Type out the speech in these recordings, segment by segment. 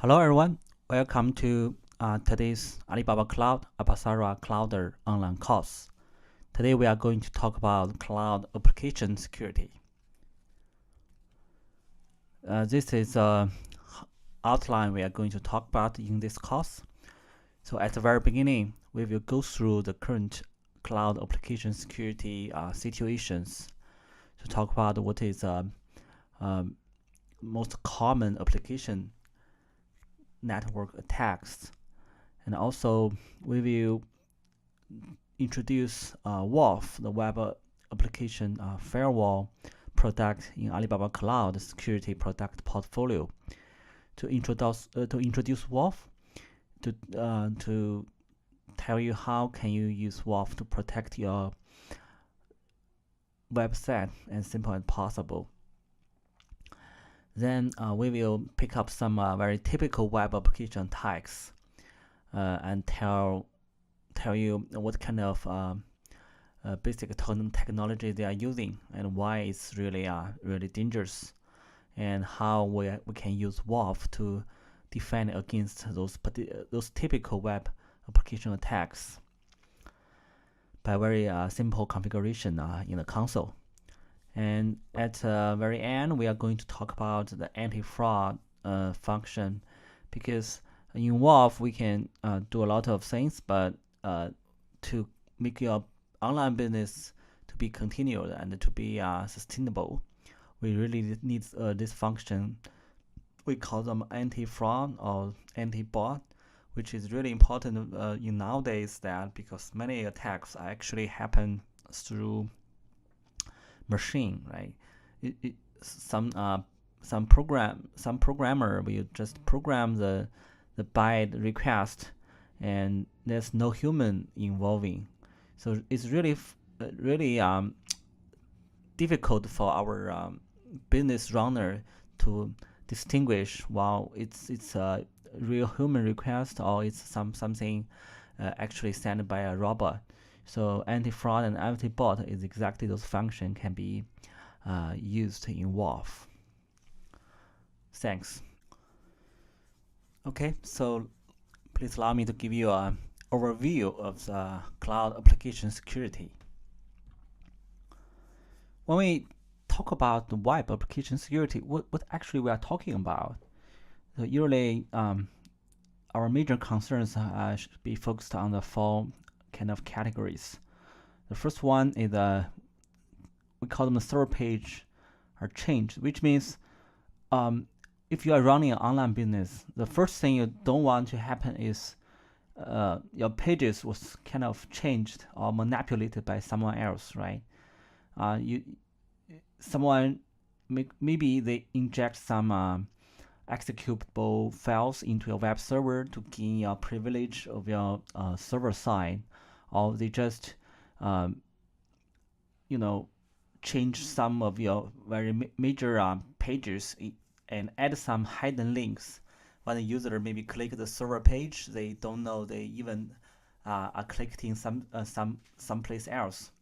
Hello everyone, welcome to today's Alibaba Cloud Cloud online course. Today we are going to talk about cloud application security. This is an outline we are going to talk about in this course. So at the very beginning, we will go through the current cloud application security situations to talk about what is most common application network attacks, and also we will introduce WAF, the web application firewall product in Alibaba Cloud security product portfolio. To introduce WAF, to tell you how can you use WAF to protect your website as simple as possible. Then we will pick up some very typical web application attacks and tell you what kind of basic technology they are using and why it's really dangerous, and how we can use WAF to defend against those typical web application attacks by very simple configuration in the console. And at the very end, we are going to talk about the anti-fraud function, because in WAF we can do a lot of things, but to make your online business to be continued and to be sustainable, we really need this function. We call them anti-fraud or anti-bot, which is really important in nowadays, that because many attacks actually happen through machine, right? Some programmer will just program the byte request, and there's no human involving. So it's really difficult for our business runner to distinguish while it's a real human request or it's something actually sent by a robot. So anti-fraud and anti-bot is exactly those functions can be used in WAF. Thanks. Okay, so please allow me to give you an overview of the cloud application security. When we talk about the web application security, what actually we are talking about? So usually, our major concerns should be focused on the four kind of categories. The first one is we call them the server page are changed, which means if you are running an online business, the first thing you don't want to happen is your pages was kind of changed or manipulated by someone else, right? Someone maybe they inject some executable files into your web server to gain your privilege of your server side, or they just change some of your very major pages and add some hidden links. When the user maybe click the server page, they don't know they even are clicking someplace else.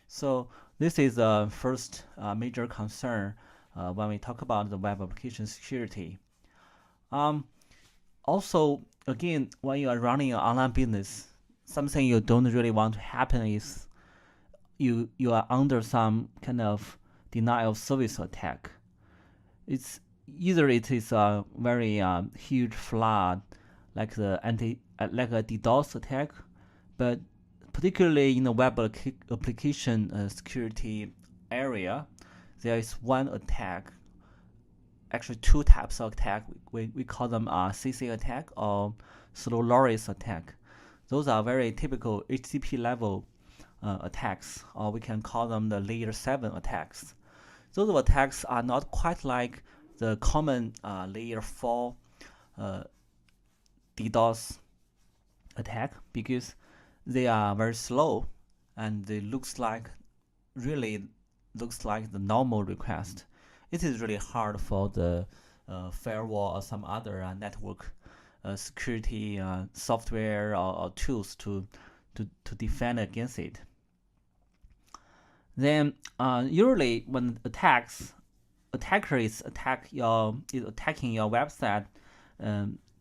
So this is the first major concern when we talk about the web application security. Also, again, when you are running an online business, something you don't really want to happen is you are under some kind of denial of service attack. It's either it is a very huge flood, like like a DDoS attack, but particularly in the web application security area, there is one attack, actually two types of attack. We call them CC attack or slow loris attack. Those are very typical HTTP level attacks, or we can call them the layer 7 attacks. Those attacks are not quite like the common layer 4 DDoS attack, because they are very slow and they really looks like the normal request. It is really hard for the firewall or some other network security software or tools to defend against it. Then usually when attacker is attacking your website,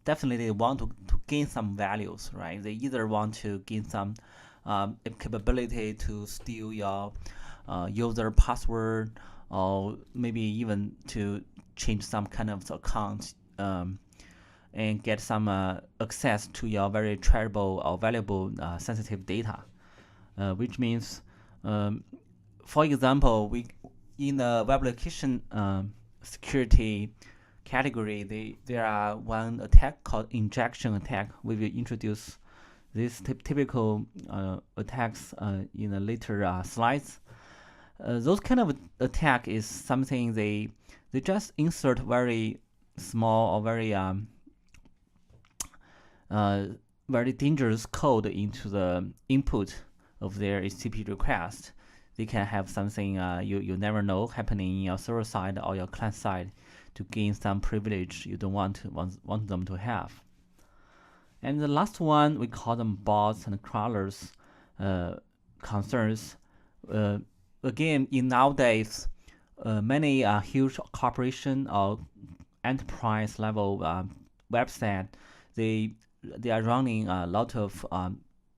definitely they want to gain some values, right? They either want to gain some capability to steal your user password, or maybe even to change some kind of account, and get some access to your very treasurable or valuable sensitive data, which means, for example, we in the web application security category, there are one attack called injection attack. We will introduce these typical attacks in the later slides. Those kind of attack is something they just insert very small or very dangerous code into the input of their HTTP request. They can have something you never know happening in your server side or your client side to gain some privilege you don't want them to have. And the last one, we call them bots and crawlers concerns. Again, in nowadays, many huge corporation or enterprise level website, they are running a lot of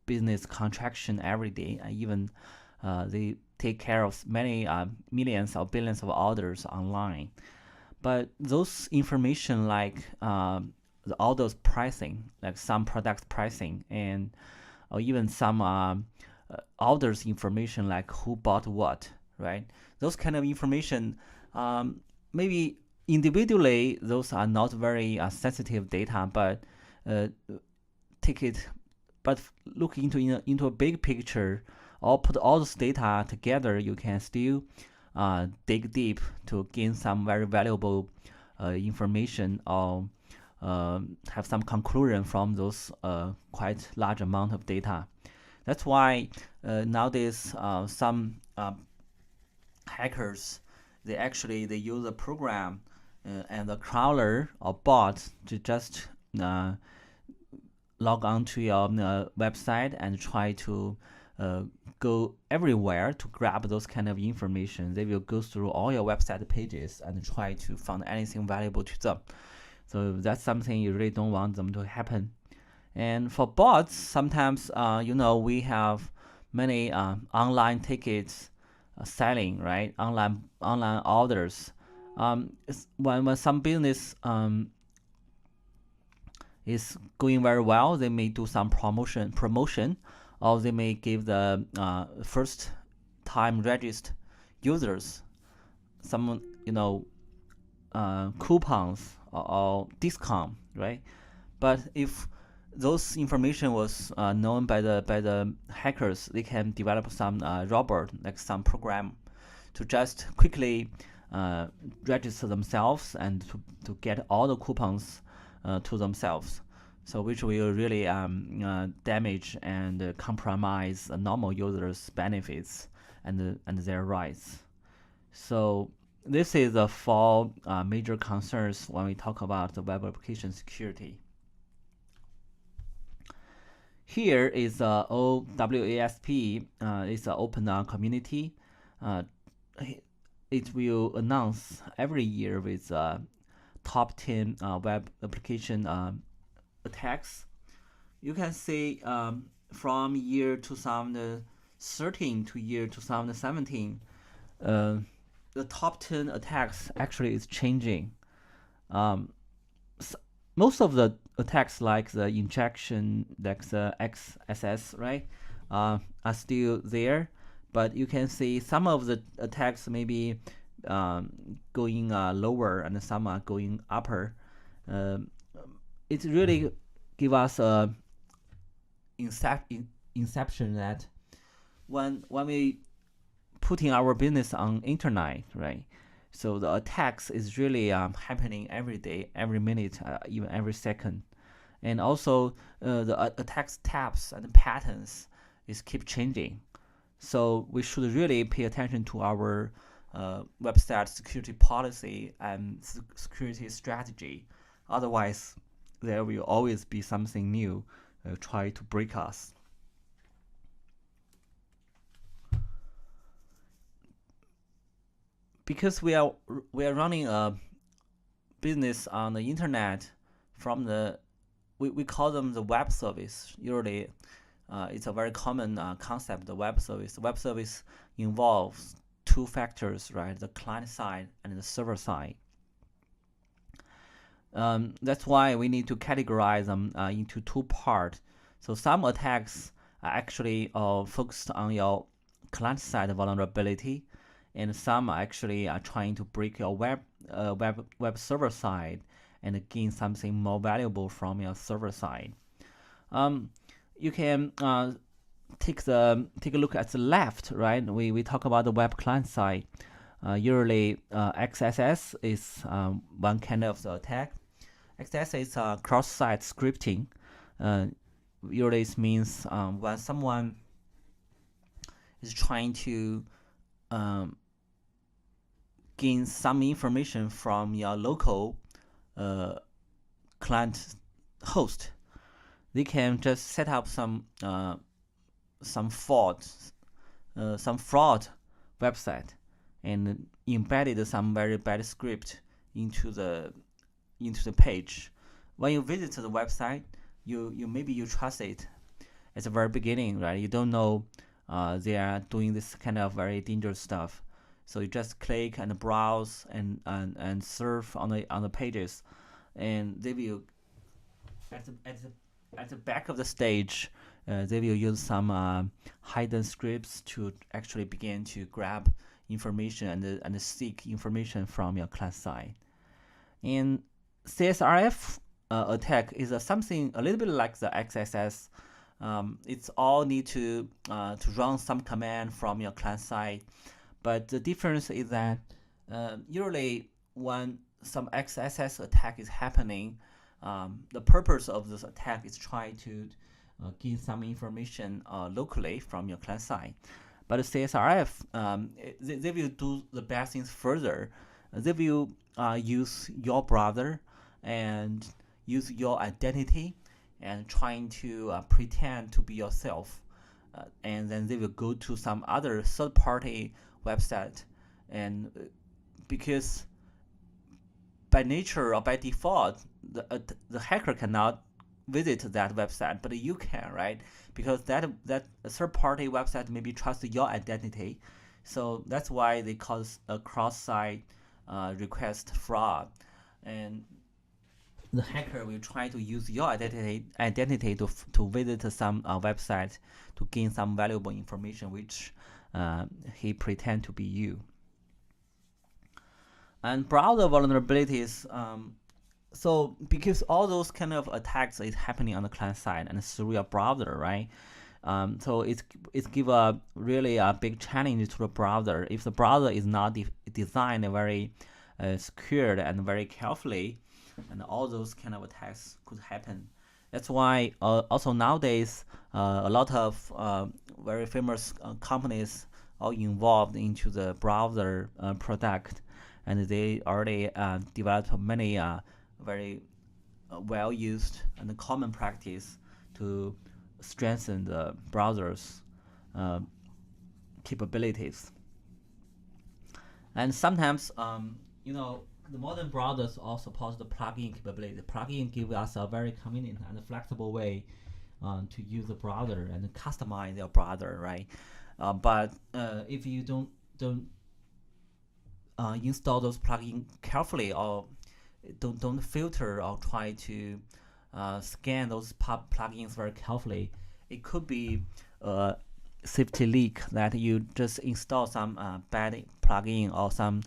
business contraction every day. Even they take care of many millions or billions of orders online. But those information like all those pricing, like some product pricing, and or even some orders information like who bought what, right? Those kind of information, maybe individually those are not very sensitive data, but look into a big picture, or put all this data together, you can still dig deep to gain some very valuable information, or have some conclusion from those quite large amount of data. That's why nowadays some hackers, they use a program and a crawler or bot to just log on to your website and try to go everywhere to grab those kind of information. They will go through all your website pages and try to find anything valuable to them. So that's something you really don't want them to happen. And for bots, sometimes we have many online tickets selling, right? Online orders. When some business is going very well, they may do some promotion, or they may give the first time registered users some coupons or discount, right? But if those information was known by the hackers, they can develop some robot, like some program, to just quickly register themselves and to get all the coupons to themselves. So which will really damage and compromise normal users' benefits and their rights. So this is the four major concerns when we talk about the web application security. Here is OWASP. It's an open community. It will announce every year with top 10 web application attacks. You can see from year 2013 to year 2017, the top 10 attacks actually is changing. Most of the attacks, like the injection, like the XSS, right, are still there. But you can see some of the attacks may be going lower and some are going upper. It really give us a inception that when we putting our business on internet, right? So the attacks is really happening every day, every minute, even every second. And also the attacks types and patterns is keep changing. So we should really pay attention to our website security policy and security strategy. Otherwise, there will always be something new try to break us. Because we are running a business on the internet from the we call them the web service. Usually, it's a very common concept. The web service. The web service involves two factors, right? The client side and the server side. That's why we need to categorize them into two parts. So some attacks are actually focused on your client side vulnerability, and some are actually trying to break your web server side and gain something more valuable from your server side. You can take a look at the left, right? We talk about the web client side. Usually, XSS is one kind of the attack. XSS is cross-site scripting. Usually, it means when someone is trying to gain some information from your local client host, they can just set up some fraud website and embedded some very bad script into the page. When you visit the website, you trust it at the very beginning, right? You don't know they are doing this kind of very dangerous stuff. So you just click and browse and surf on the pages, and they will at the back of the stage, they will use some hidden scripts to actually begin to grab information and seek information from your client side. And CSRF attack is something a little bit like the XSS. It's all need to run some command from your client side, but the difference is that usually when some XSS attack is happening, the purpose of this attack is try to gain some information locally from your client side. But CSRF, they will do the best things further. They will use your browser and use your identity and trying to pretend to be yourself. And then they will go to some other third-party website. And because by nature or by default, the hacker cannot visit that website, but you can, right? Because that third-party website maybe trusts your identity, so that's why they call a cross-site request fraud, and the hacker will try to use your identity to visit some website to gain some valuable information, which he pretend to be you. And browser vulnerabilities. So because all those kind of attacks is happening on the client side and through your browser, right? So it's give a really big challenge to the browser. If the browser is not designed very secured and very carefully, and all those kind of attacks could happen. That's why also nowadays a lot of very famous companies are involved into the browser product, and they already developed many very well used and common practice to strengthen the browser's capabilities. And sometimes, the modern browsers also support the plugin capability. The plugin give us a very convenient and flexible way to use the browser and customize your browser, right? But if you don't install those plugins carefully, or don't filter or try to scan those plugins very carefully, it could be a safety leak that you just install some bad plugin or some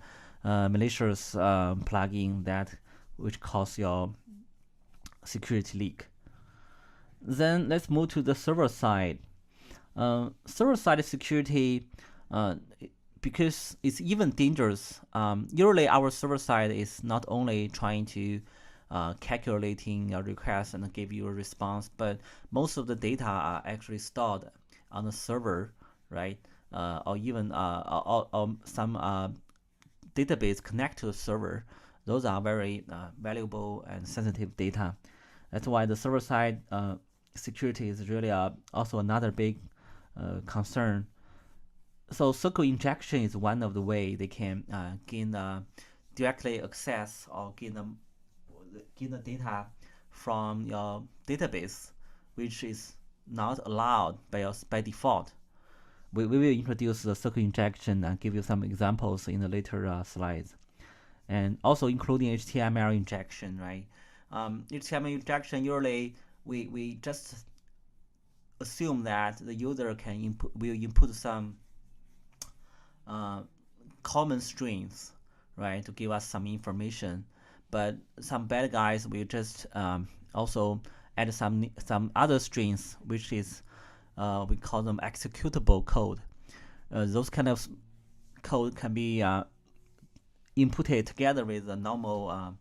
malicious plugin which cause your security leak. Then let's move to the server side. Server side security, because it's even dangerous. Usually our server side is not only trying to calculating your request and give you a response, but most of the data are actually stored on the server, right? Or even or some database connect to the server. Those are very valuable and sensitive data. That's why the server side security is really also another big concern. So SQL injection is one of the way they can gain directly access or gain the data from your database, which is not allowed by default. We will introduce the circuit injection and give you some examples in the later slides, and also including HTML injection, right? HTML injection, usually we just assume that the user will input some common strings, right, to give us some information. But some bad guys will just also add some other strings, which is we call them executable code. Those kind of code can be inputted together with the normal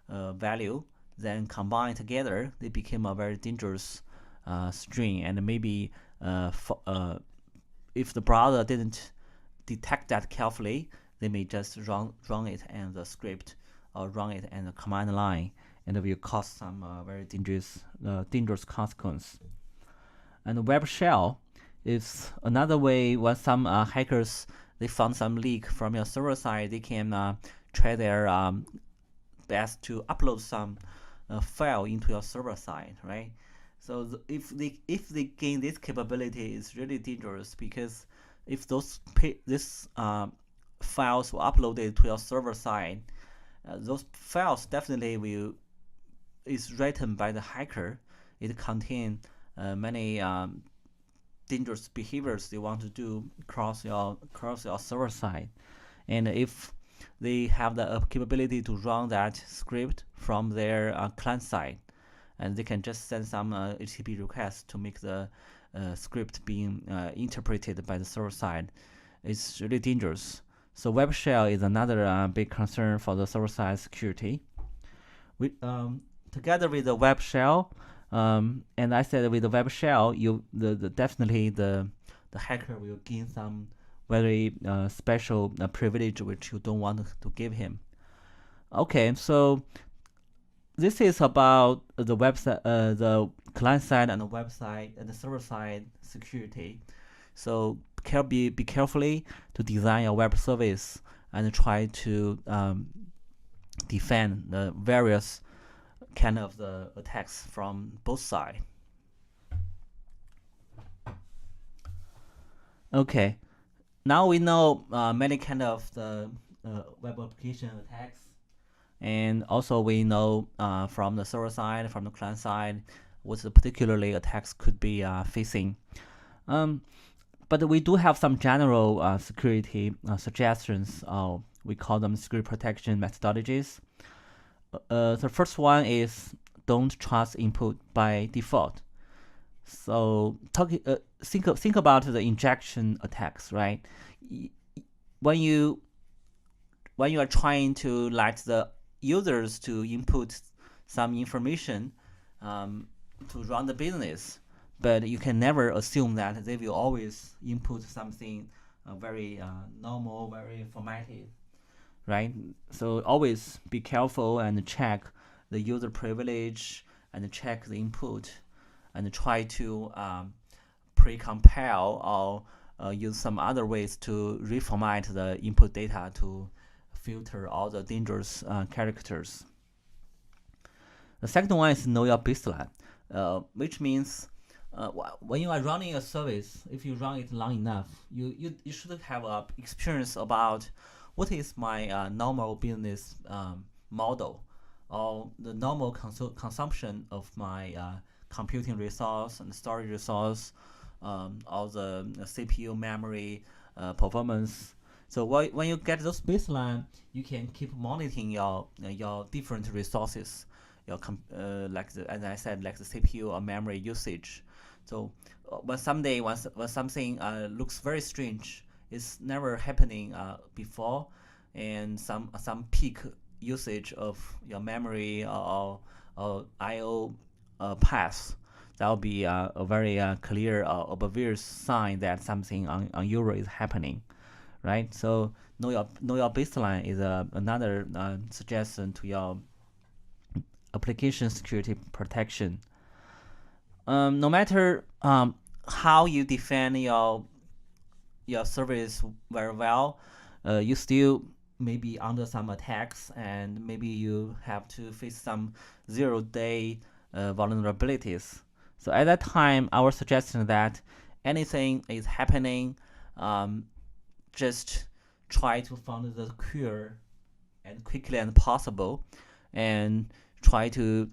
value, then combined together, they became a very dangerous string. And maybe if the browser didn't detect that carefully, they may just run it in the script or run it in the command line, and it will cause some very dangerous consequence. And web shell is another way when some hackers, they found some leak from your server side, they can try their best to upload some file into your server side, right? So if they gain this capability, it's really dangerous, because if this files were uploaded to your server side, those files definitely is written by the hacker. It contains many dangerous behaviors they want to do across your server side, and if they have the capability to run that script from their client side, and they can just send some HTTP requests to make the script being interpreted by the server side. It's really dangerous. So web shell is another big concern for the server side security. Together with the web shell, and I said with the web shell, definitely the hacker will gain some very special privilege which you don't want to give him. Okay, so this is about the website, the client side and the website and the server side security. So be carefully to design your web service and try to defend the various kind of the attacks from both sides. Okay, now we know many kind of the web application attacks, and also we know from the server side, from the client side, what the particularly attacks could be facing. But we do have some general security suggestions. We call them security protection methodologies. The first one is don't trust input by default. So think about the injection attacks, right? When you are trying to let the users to input some information to run the business, but you can never assume that they will always input something very normal, very formatted, right? So always be careful and check the user privilege and check the input, and try to pre-compile or use some other ways to reformat the input data to filter all the dangerous characters. The second one is know your baseline, which means when you are running a service, if you run it long enough, you should have an experience about what is my normal business model, or the normal consumption of my computing resource and storage resource, all the CPU, memory, performance. So when you get those baseline, you can keep monitoring your different resources, like as I said, like the CPU or memory usage. So when something looks very strange, it's never happening before, and some peak usage of your memory or I/O path, that will be a very clear obvious sign that something unusual is happening, right? So know your baseline is another suggestion to your application security protection. No matter how you defend your service very well, you still may be under some attacks, and maybe you have to face some zero-day vulnerabilities. So at that time, our suggestion that anything is happening, just try to find the cure and quickly as possible, and try to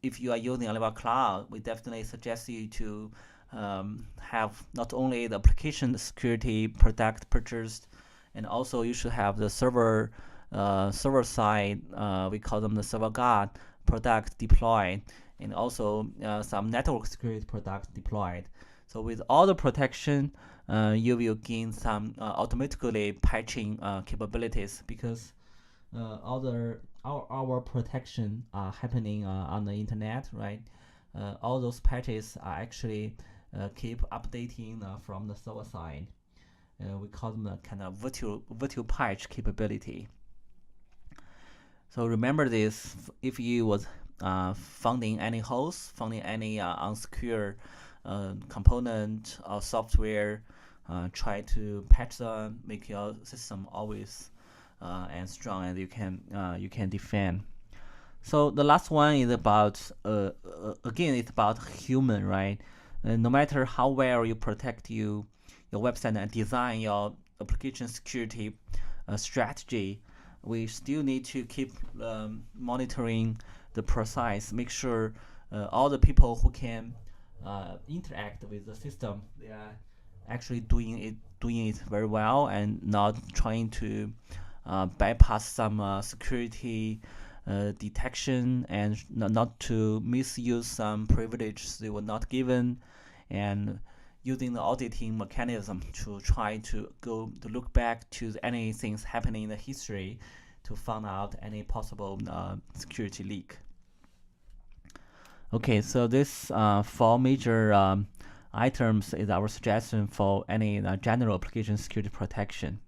if you are using Alibaba Cloud, we definitely suggest you to have not only the application security product purchased, and also you should have the server side, we call them the server guard product deployed, and also some network security product deployed. So with all the protection, you will gain some automatically patching capabilities, because our protection are happening on the internet, right? All those patches are actually keep updating from the server side. We call them a kind of virtual patch capability. So remember this: if you was finding any holes, finding any unsecure component or software, try to patch them, make your system always and strong, and you can defend. So the last one is about again, it's about human, right? No matter how well you protect your website and design your application security strategy, we still need to keep monitoring the process, make sure all the people who can interact with the system, they are actually doing it very well, and not trying to bypass some security detection, and not to misuse some privilege they were not given, and using the auditing mechanism to try to look back to any things happening in the history to find out any possible security leak. Okay, so this 4 major items is our suggestion for any general application security protection.